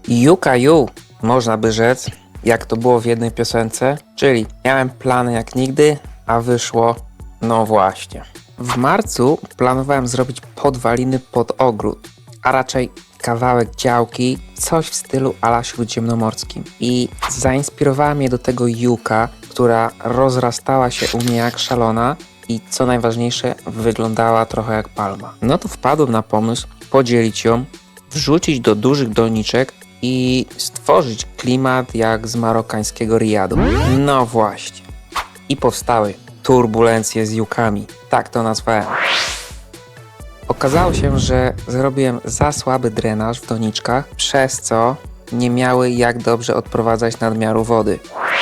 Juka ju, można by rzec, jak to było w jednej piosence, czyli miałem plany jak nigdy, a wyszło no właśnie. W marcu planowałem zrobić podwaliny pod ogród, a raczej kawałek działki, coś w stylu ala śródziemnomorskim. I zainspirowała mnie do tego juka, która rozrastała się u mnie jak szalona i co najważniejsze, wyglądała trochę jak palma. No to wpadłem na pomysł podzielić ją, wrzucić do dużych doniczek i stworzyć klimat jak z marokańskiego Riyadu. No właśnie. I powstały turbulencje z jukami. Tak to nazwałem. Okazało się, że zrobiłem za słaby drenaż w doniczkach, przez co nie miały jak dobrze odprowadzać nadmiaru wody.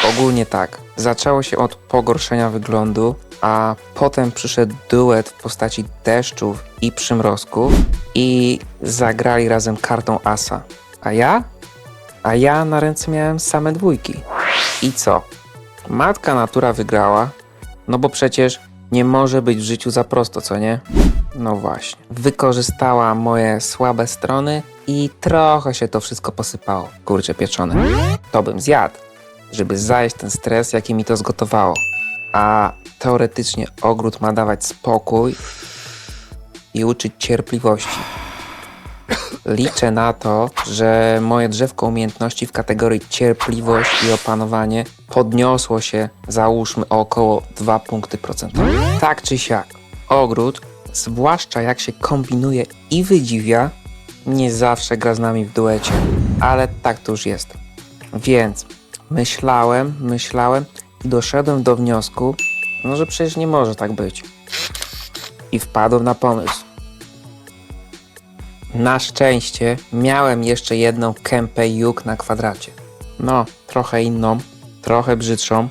Ogólnie tak. Zaczęło się od pogorszenia wyglądu, a potem przyszedł duet w postaci deszczów i przymrozków i zagrali razem kartą asa. A ja na ręce miałem same dwójki. I co? Matka natura wygrała, no bo przecież nie może być w życiu za prosto, co nie? No właśnie. Wykorzystała moje słabe strony i trochę się to wszystko posypało. Kurcze pieczone. To bym zjadł, żeby zajść ten stres, jaki mi to zgotowało. A teoretycznie ogród ma dawać spokój i uczyć cierpliwości. Liczę na to, że moje drzewko umiejętności w kategorii cierpliwość i opanowanie podniosło się, załóżmy, o około 2 punkty procentowe. Tak czy siak, ogród, zwłaszcza jak się kombinuje i wydziwia, nie zawsze gra z nami w duecie, ale tak to już jest. Więc myślałem i doszedłem do wniosku, no że przecież nie może tak być. I wpadłem na pomysł. Na szczęście miałem jeszcze jedną kępę juk na kwadracie. No, trochę inną, trochę brzydszą,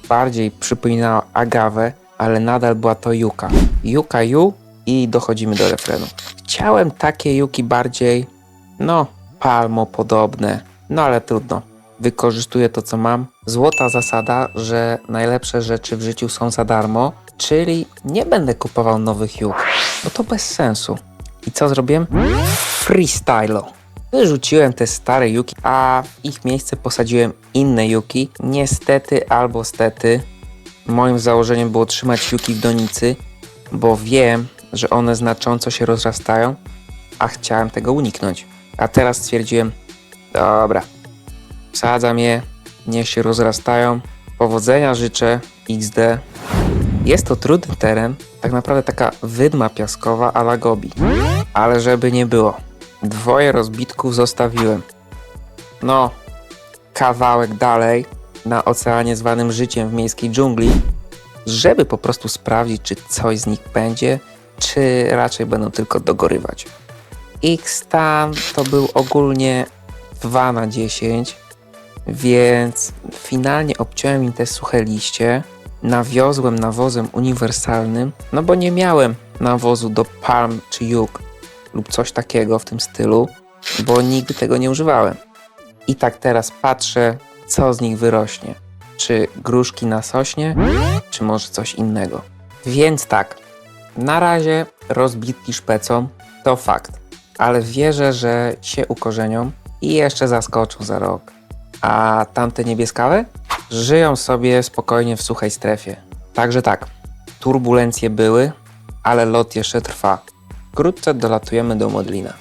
bardziej przypominała agawę, ale nadal była to juka. Juka ju i dochodzimy do refrenu. Chciałem takie juki bardziej, no, palmopodobne, no ale trudno. Wykorzystuję to, co mam. Złota zasada, że najlepsze rzeczy w życiu są za darmo, czyli nie będę kupował nowych juk, bo to bez sensu. I co zrobiłem? Freestylo. Wyrzuciłem te stare juki, a w ich miejsce posadziłem inne juki. Niestety albo stety, moim założeniem było trzymać juki w donicy, bo wiem, że one znacząco się rozrastają, a chciałem tego uniknąć. A teraz stwierdziłem, dobra, wsadzam je, niech się rozrastają. Powodzenia życzę, XD. Jest to trudny teren, tak naprawdę taka wydma piaskowa a la Gobi. Ale żeby nie było, 2 rozbitków zostawiłem. No, kawałek dalej, na oceanie zwanym życiem w miejskiej dżungli, żeby po prostu sprawdzić, czy coś z nich będzie, czy raczej będą tylko dogorywać. X-Stan to był ogólnie 2 na 10, więc finalnie obciąłem im te suche liście, nawiozłem nawozem uniwersalnym, no bo nie miałem nawozu do palm czy juk lub coś takiego w tym stylu, bo nigdy tego nie używałem. I tak teraz patrzę, co z nich wyrośnie. Czy gruszki na sośnie, czy może coś innego. Więc tak, na razie rozbitki szpecą, to fakt, ale wierzę, że się ukorzenią i jeszcze zaskoczą za rok. A tamte niebieskawe żyją sobie spokojnie w suchej strefie. Także tak, turbulencje były, ale lot jeszcze trwa. Wkrótce dolatujemy do Modlina.